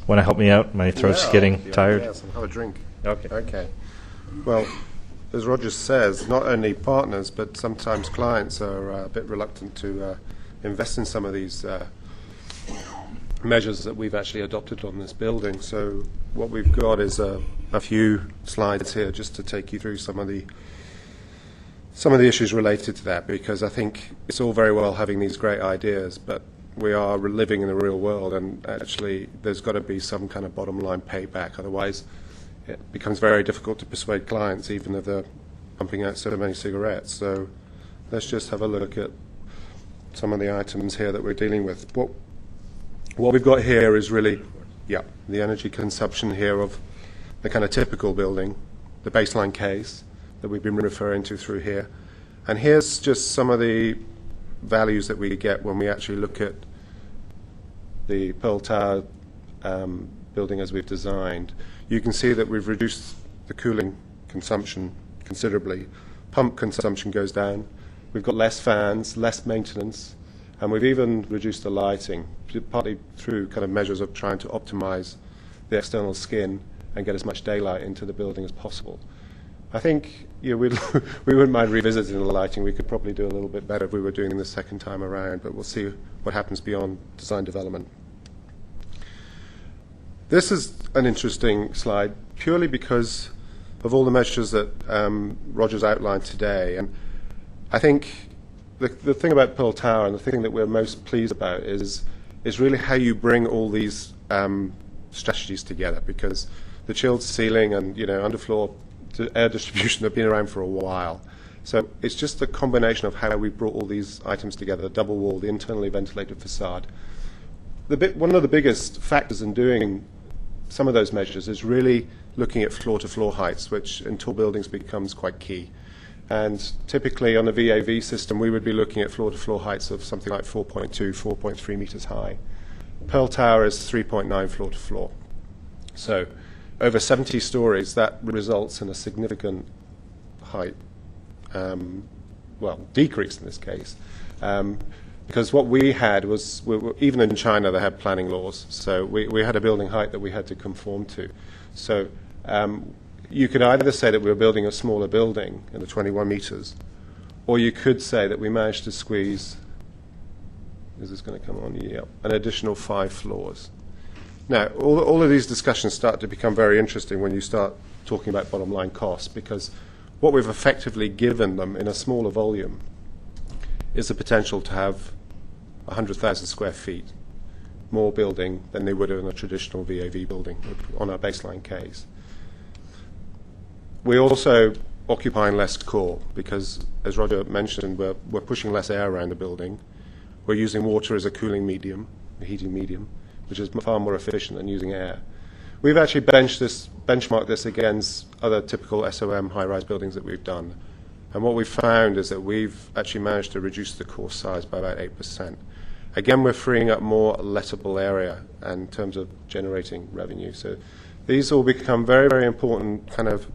Want to help me out? My throat's getting tired. Yes, I'll have a drink. Okay. Okay. Well, as Roger says, not only partners, but sometimes clients are a bit reluctant to invest in some of these measures that we've actually adopted on this building. So what we've got is a few slides here just to take you through some of the issues related to that, because I think it's all very well having these great ideas, but we are living in the real world, and actually there's got to be some kind of bottom line payback. Otherwise, it becomes very difficult to persuade clients, even if they're pumping out so many cigarettes. So let's just have a look at some of the items here that we're dealing with. What we've got here is really, the energy consumption here of the kind of typical building, the baseline case that we've been referring to through here. And here's just some of the values that we get when we actually look at the Pearl Tower building as we've designed. You can see that we've reduced the cooling consumption considerably. Pump consumption goes down. We've got less fans, less maintenance, and we've even reduced the lighting, partly through kind of measures of trying to optimize the external skin and get as much daylight into the building as possible. I think we wouldn't mind revisiting the lighting. We could probably do a little bit better if we were doing it the second time around, but we'll see what happens beyond design development. This is an interesting slide purely because of all the measures that Roger's outlined today. And I think the thing about Pearl Tower, and the thing that we're most pleased about, is really how you bring all these strategies together, because the chilled ceiling and underfloor air distribution have been around for a while. So it's just a combination of how we brought all these items together: the double wall, the internally ventilated facade. One of the biggest factors in doing some of those measures is really looking at floor-to-floor heights, which in tall buildings becomes quite key. And typically on a VAV system, we would be looking at floor-to-floor heights of something like 4.2, 4.3 meters high. Pearl Tower is 3.9 floor-to-floor. So over 70 stories, that results in a significant height, decrease in this case. Because what we had was, even in China, they had planning laws. So we had a building height that we had to conform to. So you could either say that we were building a smaller building in the 21 meters, or you could say that we managed to squeeze, is this going to come on? Yeah, an additional 5 floors. Now, all of these discussions start to become very interesting when you start talking about bottom line costs, because what we've effectively given them in a smaller volume is the potential to have 100,000 square feet more building than they would in a traditional VAV building on our baseline case. We're also occupying less core because, as Roger mentioned, we're pushing less air around the building. We're using water as a cooling medium, a heating medium, which is far more efficient than using air. We've actually benchmarked this against other typical SOM high-rise buildings that we've done. And what we've found is that we've actually managed to reduce the core size by about 8%. Again, we're freeing up more lettable area in terms of generating revenue. So these all become very, very important kind of